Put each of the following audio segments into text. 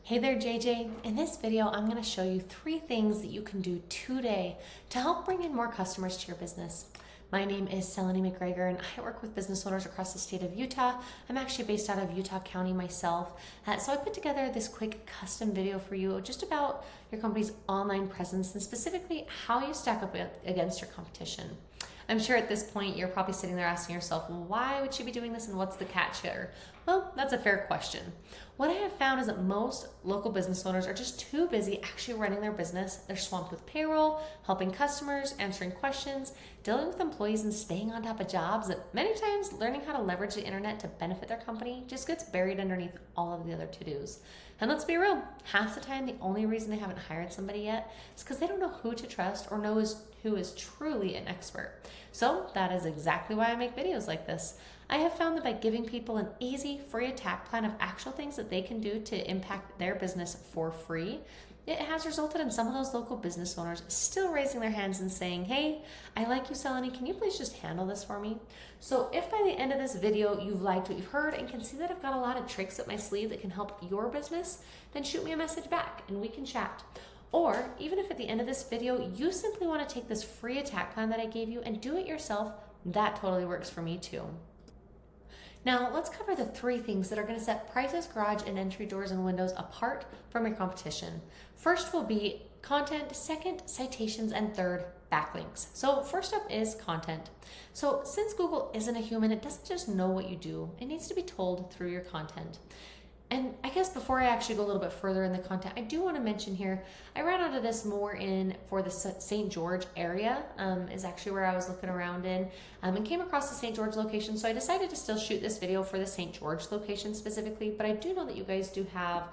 Hey there, JJ. In this video, I'm going to show you 3 things that you can do today to help bring in more customers to your business. My name is Seleni McGregor, and I work with business owners across the state of Utah. I'm actually based out of Utah County myself. So I put together this quick custom video for you just about your company's online presence and specifically how you stack up against your competition. I'm sure at this point you're probably sitting there asking yourself, well, why would she be doing this and what's the catch here? Well, that's a fair question. What I have found is that most local business owners are just too busy actually running their business. They're swamped with payroll, helping customers, answering questions, dealing with employees, and staying on top of jobs that many times learning how to leverage the internet to benefit their company just gets buried underneath all of the other to-dos. And let's be real, half the time the only reason they haven't hired somebody yet is because they don't know who to trust or who is truly an expert. So that is exactly why I make videos like this. I have found that by giving people an easy, free attack plan of actual things that they can do to impact their business for free, it has resulted in some of those local business owners still raising their hands and saying, hey, I like you, Seleni, can you please just handle this for me? So if by the end of this video you've liked what you've heard and can see that I've got a lot of tricks up my sleeve that can help your business, then shoot me a message back and we can chat. Or even if at the end of this video you simply want to take this free attack plan that I gave you and do it yourself, that totally works for me too. Now let's cover the 3 things that are going to set prices, garage, and entry doors and windows apart from your competition. First will be content, second, citations, and third, backlinks. So first up is content. So since Google isn't a human, it doesn't just know what you do. It needs to be told through your content. And I guess before I actually go a little bit further in the content, I do want to mention here, I ran out of this more for the St. George area, is actually where I was looking around in, and came across the St. George location. So I decided to still shoot this video for the St. George location specifically, but I do know that you guys do have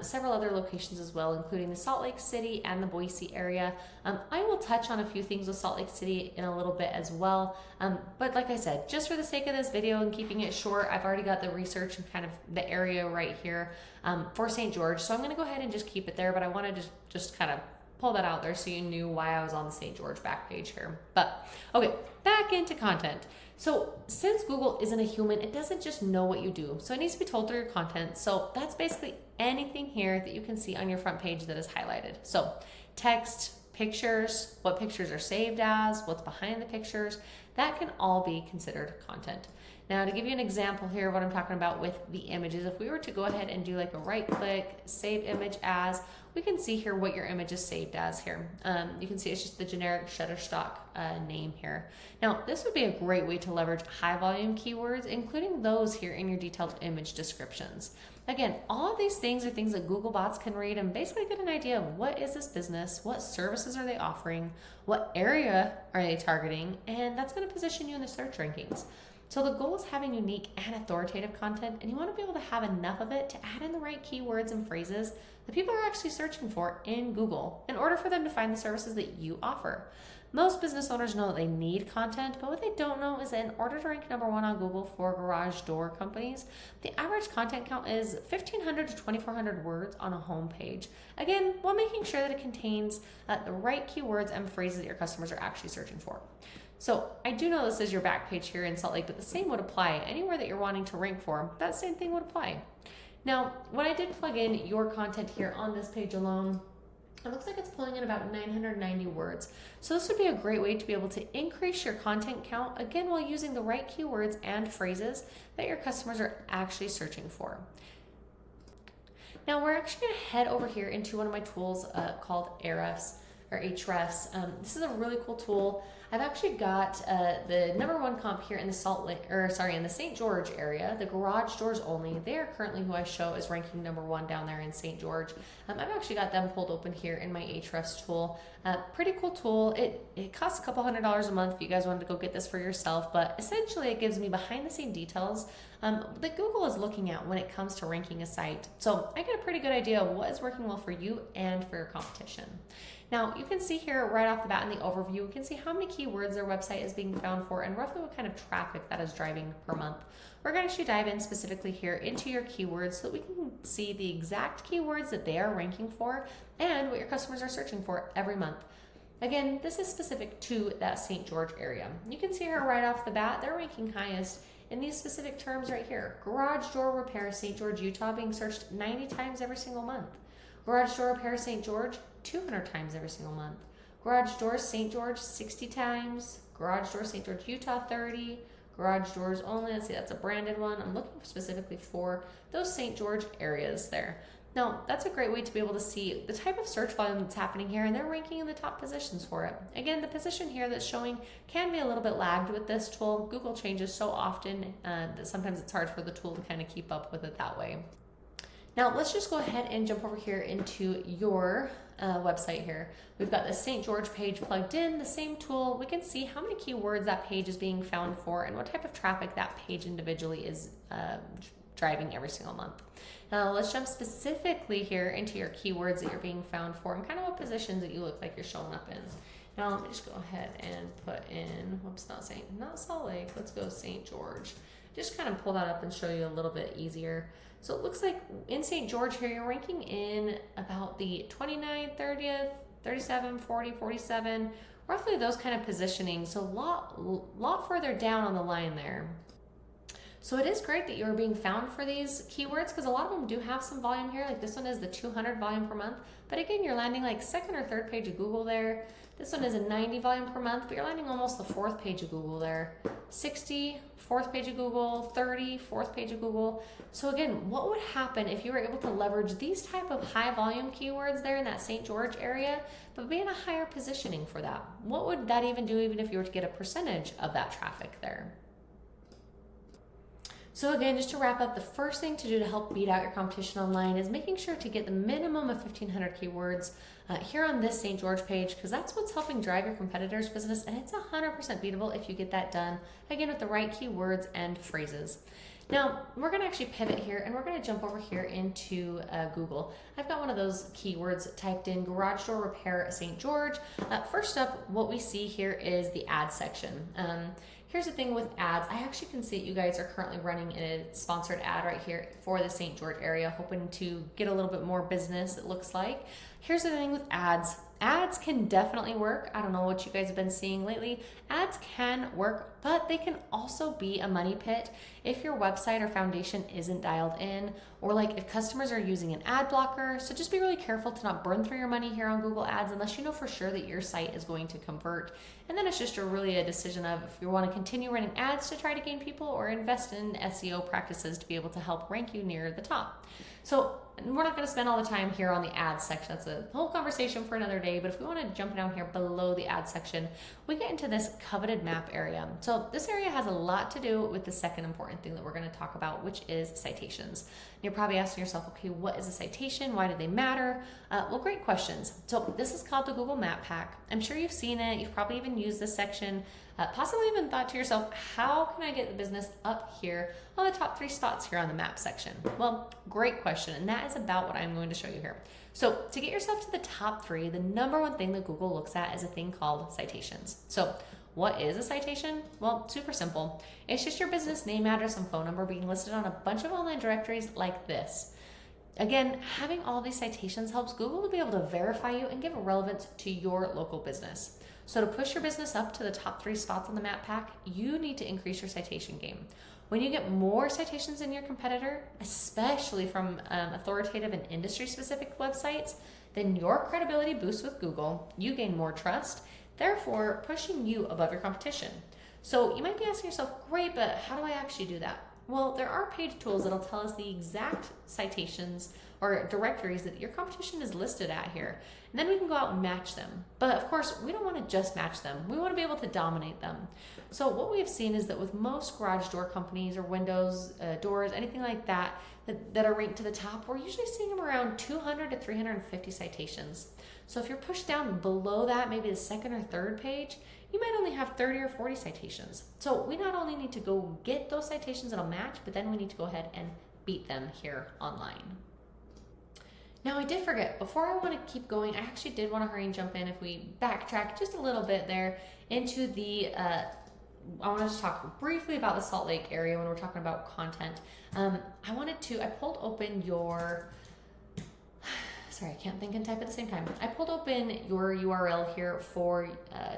several other locations as well, including the Salt Lake City and the Boise area. I will touch on a few things with Salt Lake City in a little bit as well. But like I said, just for the sake of this video and keeping it short, I've already got the research and kind of the area right here for St. George. So I'm going to go ahead and just keep it there, but I want to just kind of pull that out there so you knew why I was on the St. George back page here. But okay, back into content. So since Google isn't a human, it doesn't just know what you do. So it needs to be told through your content. So that's basically anything here that you can see on your front page that is highlighted. So text, pictures, what pictures are saved as, what's behind the pictures, that can all be considered content. Now to give you an example here of what I'm talking about with the images, if we were to go ahead and do like a right click, save image as, we can see here what your image is saved as here. You can see it's just the generic Shutterstock name here. Now this would be a great way to leverage high volume keywords, including those here in your detailed image descriptions. Again, all of these things are things that Google bots can read and basically get an idea of what is this business, what services are they offering, what area are they targeting, and that's going to position you in the search rankings. So the goal is having unique and authoritative content, and you want to be able to have enough of it to add in the right keywords and phrases that people are actually searching for in Google in order for them to find the services that you offer. Most business owners know that they need content, but what they don't know is that in order to rank #1 on Google for garage door companies, the average content count is 1,500 to 2,400 words on a home page. Again, while making sure that it contains the right keywords and phrases that your customers are actually searching for. So I do know this is your back page here in Salt Lake, but the same would apply anywhere that you're wanting to rank for. That same thing would apply. Now, when I did plug in your content here on this page alone, it looks like it's pulling in about 990 words. So this would be a great way to be able to increase your content count, again, while using the right keywords and phrases that your customers are actually searching for. Now we're actually going to head over here into one of my tools called Ahrefs. This is a really cool tool. I've actually got the #1 comp here in the in the St. George area, the garage doors only. They are currently who I show is ranking #1 down there in St. George. I've actually got them pulled open here in my Ahrefs tool. Pretty cool tool. It costs a couple $100s a month if you guys wanted to go get this for yourself, but essentially it gives me behind the scene details that Google is looking at when it comes to ranking a site. So I get a pretty good idea of what is working well for you and for your competition. Now you can see here right off the bat in the overview, you can see how many keywords their website is being found for and roughly what kind of traffic that is driving per month. We're going to actually dive in specifically here into your keywords so that we can see the exact keywords that they are ranking for and what your customers are searching for every month. Again, this is specific to that St. George area. You can see here right off the bat, they're ranking highest in these specific terms right here. Garage door repair, St. George, Utah, being searched 90 times every single month. Garage door repair, St. George, 200 times every single month. Garage doors, St. George, 60 times. Garage doors, St. George, Utah, 30. Garage doors only, let's see, that's a branded one. I'm looking specifically for those St. George areas there. Now, that's a great way to be able to see the type of search volume that's happening here, and they're ranking in the top positions for it. Again, the position here that's showing can be a little bit lagged with this tool. Google changes so often that sometimes it's hard for the tool to kind of keep up with it that way. Now, let's just go ahead and jump over here into your website here. We've got the St. George page plugged in, the same tool. We can see how many keywords that page is being found for and what type of traffic that page individually is driving every single month. Now, let's jump specifically here into your keywords that you're being found for and kind of what positions that you look like you're showing up in. Now, let me just go ahead and put in, whoops, not Salt Lake, let's go St. George. Just kind of pull that up and show you a little bit easier. So it looks like in St. George here, you're ranking in about the 29th, 30th, 37, 40, 47, roughly those kind of positioning. So a lot further down on the line there. So it is great that you're being found for these keywords because a lot of them do have some volume here. Like this one is the 200 volume per month. But again, you're landing like second or third page of Google there. This one is a 90 volume per month, but you're landing almost the fourth page of Google there. 60, fourth page of Google, 30, fourth page of Google. So again, what would happen if you were able to leverage these type of high volume keywords there in that St. George area, but be in a higher positioning for that? What would that even do even if you were to get a percentage of that traffic there? So again, just to wrap up, the first thing to do to help beat out your competition online is making sure to get the minimum of 1,500 keywords here on this St. George page, because that's what's helping drive your competitor's business, and it's 100% beatable if you get that done, again, with the right keywords and phrases. Now, we're going to actually pivot here, and we're going to jump over here into Google. I've got one of those keywords typed in, garage door repair St. George. First up, what we see here is the ad section. Here's the thing with ads. I actually can see that you guys are currently running a sponsored ad right here for the St. George area, hoping to get a little bit more business, it looks like. Here's the thing with ads. Ads can definitely work. I don't know what you guys have been seeing lately. Ads can work, but they can also be a money pit if your website or foundation isn't dialed in, or like if customers are using an ad blocker. So just be really careful to not burn through your money here on Google Ads unless you know for sure that your site is going to convert. And then it's just really a decision of if you want to continue running ads to try to gain people or invest in SEO practices to be able to help rank you near the top. So we're not going to spend all the time here on the ads section. That's a whole conversation for another day. But if we want to jump down here below the ad section, we get into this coveted map area. So this area has a lot to do with the second important thing that we're going to talk about, which is citations. And you're probably asking yourself, okay, what is a citation? Why do they matter? Well, great questions. So this is called the Google Map Pack. I'm sure you've seen it. You've probably even used this section. Possibly even thought to yourself, how can I get the business up here on the top 3 spots here on the map section? Well, great question. And that is about what I'm going to show you here. So to get yourself to the top 3, the number one thing that Google looks at is a thing called citations. So what is a citation? Well, super simple. It's just your business name, address, and phone number being listed on a bunch of online directories like this. Again, having all these citations helps Google to be able to verify you and give relevance to your local business. So to push your business up to the top 3 spots on the map pack, you need to increase your citation game. When you get more citations than your competitor, especially from authoritative and industry-specific websites, then your credibility boosts with Google, you gain more trust, therefore pushing you above your competition. So you might be asking yourself, great, but how do I actually do that? Well, there are page tools that'll tell us the exact citations or directories that your competition is listed at here. And then we can go out and match them. But of course, we don't want to just match them. We want to be able to dominate them. So what we have seen is that with most garage door companies or windows, doors, anything like that, that are ranked to the top, we're usually seeing them around 200 to 350 citations. So if you're pushed down below that, maybe the second or third page, you might only have 30 or 40 citations. So we not only need to go get those citations that'll match, but then we need to go ahead and beat them here online. Now I did forget, before I want to keep going, I actually did want to hurry and jump in if we backtrack just a little bit there into the, I want to just talk briefly about the Salt Lake area when we're talking about content. I pulled open your, sorry, I can't think and type at the same time. I pulled open your URL here for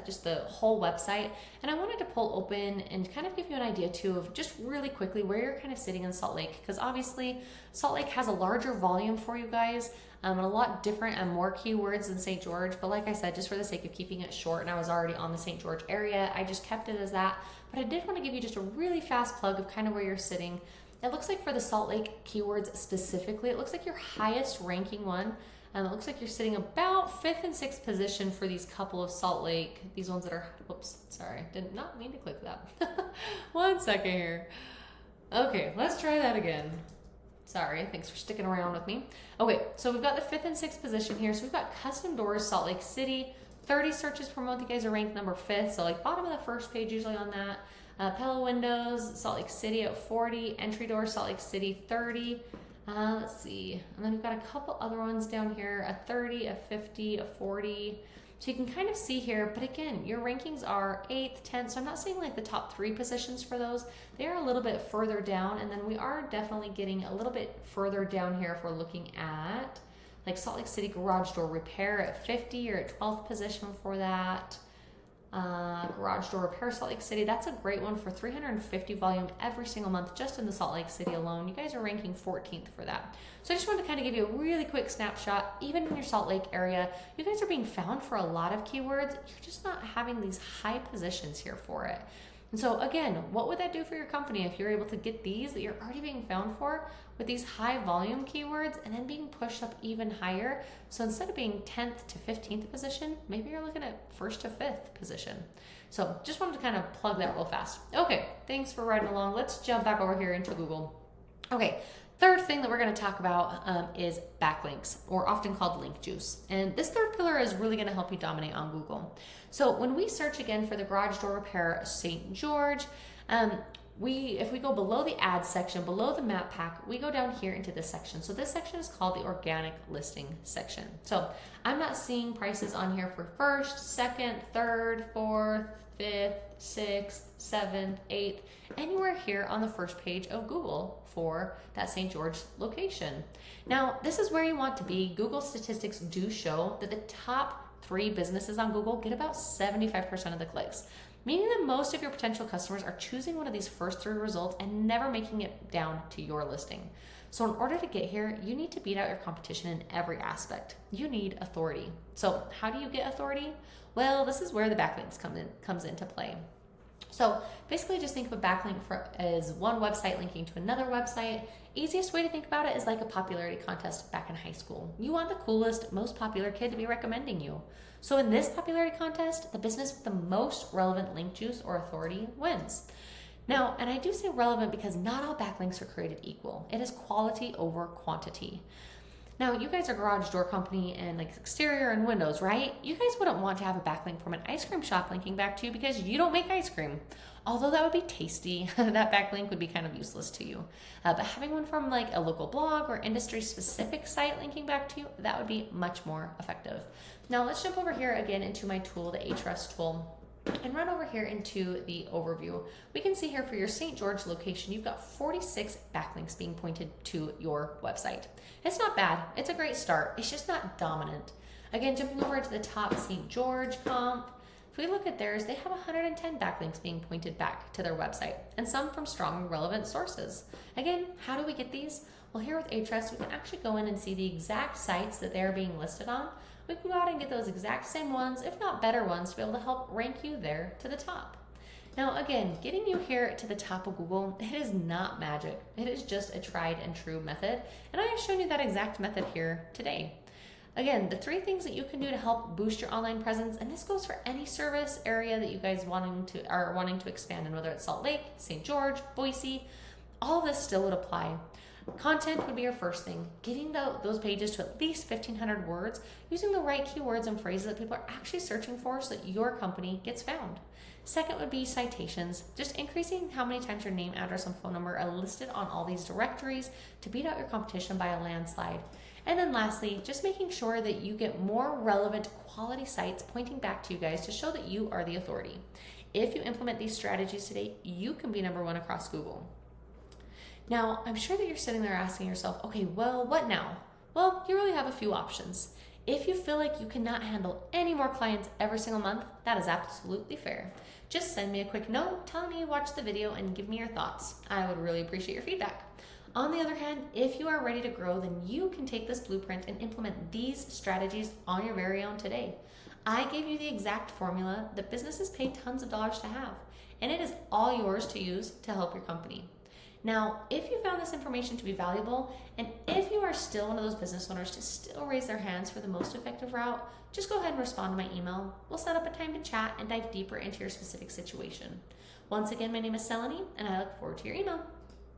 just the whole website, and I wanted to pull open and kind of give you an idea too of just really quickly where you're kind of sitting in Salt Lake, because obviously Salt Lake has a larger volume for you guys, and a lot different and more keywords than St. George. But like I said, just for the sake of keeping it short, and I was already on the St. George area, I just kept it as that. But I did want to give you just a really fast plug of kind of where you're sitting. It looks like for the Salt Lake keywords specifically, it looks like your highest ranking one. It looks like you're sitting about 5th and 6th position for these couple of Salt Lake, these ones that are, whoops, sorry, did not mean to click that. 1 second here. Okay, let's try that again. Sorry, thanks for sticking around with me. Okay, so we've got the 5th and 6th position here. So we've got custom doors, Salt Lake City, 30 searches per month. You guys are ranked number 5th. So like bottom of the first page usually on that. Pillow windows, Salt Lake City at 40, entry door, Salt Lake City 30. Let's see, and then we've got a couple other ones down here, a 30, a 50, a 40. So you can kind of see here, but again, your rankings are 8th, 10th, so I'm not saying like the top 3 positions for those. They are a little bit further down, and then we are definitely getting a little bit further down here if we're looking at like Salt Lake City garage door repair at 50, you're at 12th position for that. Garage door repair, Salt Lake City, that's a great one for 350 volume every single month just in the Salt Lake City alone. You guys are ranking 14th for that. So I just wanted to kind of give you a really quick snapshot. Even in your Salt Lake area, you guys are being found for a lot of keywords. You're just not having these high positions here for it. And so again, what would that do for your company if you're able to get these that you're already being found for with these high volume keywords and then being pushed up even higher? So instead of being 10th to 15th position, maybe you're looking at 1st to 5th position. So just wanted to kind of plug that real fast. Okay, thanks for riding along. Let's jump back over here into Google. Okay, third thing that we're going to talk about is backlinks, or often called link juice. And this third pillar is really going to help you dominate on Google. So when we search again for the garage door repair St. George, if we go below the ads section, below the map pack, we go down here into this section. So this section is called the organic listing section. So I'm not seeing prices on here for 1st, 2nd, 3rd, 4th, 5th, 6th, 7th, 8th, anywhere here on the first page of Google for that St. George location. Now, this is where you want to be. Google statistics do show that the top 3 businesses on Google get about 75% of the clicks, meaning that most of your potential customers are choosing one of these first 3 results and never making it down to your listing. So in order to get here, you need to beat out your competition in every aspect. You need authority. So how do you get authority? Well, this is where the backlinks comes into play. So basically just think of a backlink as one website linking to another website. Easiest way to think about it is like a popularity contest back in high school. You want the coolest, most popular kid to be recommending you. So in this popularity contest, the business with the most relevant link juice or authority wins. Now, and I do say relevant because not all backlinks are created equal. It is quality over quantity. Now, you guys are a garage door company and like exterior and windows, right? You guys wouldn't want to have a backlink from an ice cream shop linking back to you because you don't make ice cream. Although that would be tasty, that backlink would be kind of useless to you. But having one from like a local blog or industry specific site linking back to you, that would be much more effective. Now let's jump over here again into my tool, the Ahrefs tool, and run over here into the overview. We can see here for your St. George location, you've got 46 backlinks being pointed to your website. It's not bad, it's a great start, it's just not dominant. Again, jumping over to the top St. George comp, if we look at theirs, they have 110 backlinks being pointed back to their website, and some from strong relevant sources. Again, how do we get these? Well, here with Ahrefs, we can actually go in and see the exact sites that they're being listed on. We can go out and get those exact same ones, if not better ones, to be able to help rank you there to the top. Now, again, getting you here to the top of Google, it is not magic. It is just a tried and true method, and I have shown you that exact method here today. Again, the 3 things that you can do to help boost your online presence, and this goes for any service area that you guys are wanting to expand in, whether it's Salt Lake, St. George, Boise, all of this still would apply. Content would be your first thing. Getting those pages to at least 1,500 words, using the right keywords and phrases that people are actually searching for so that your company gets found. Second would be citations, just increasing how many times your name, address, and phone number are listed on all these directories to beat out your competition by a landslide. And then lastly, just making sure that you get more relevant quality sites pointing back to you guys to show that you are the authority. If you implement these strategies today, you can be number 1 across Google. Now, I'm sure that you're sitting there asking yourself, okay, well, what now? Well, you really have a few options. If you feel like you cannot handle any more clients every single month, that is absolutely fair. Just send me a quick note telling me you watched the video and give me your thoughts. I would really appreciate your feedback. On the other hand, if you are ready to grow, then you can take this blueprint and implement these strategies on your very own today. I gave you the exact formula that businesses pay tons of dollars to have, and it is all yours to use to help your company. Now, if you found this information to be valuable, and if you are still one of those business owners to still raise their hands for the most effective route, just go ahead and respond to my email. We'll set up a time to chat and dive deeper into your specific situation. Once again, my name is Seleni, and I look forward to your email.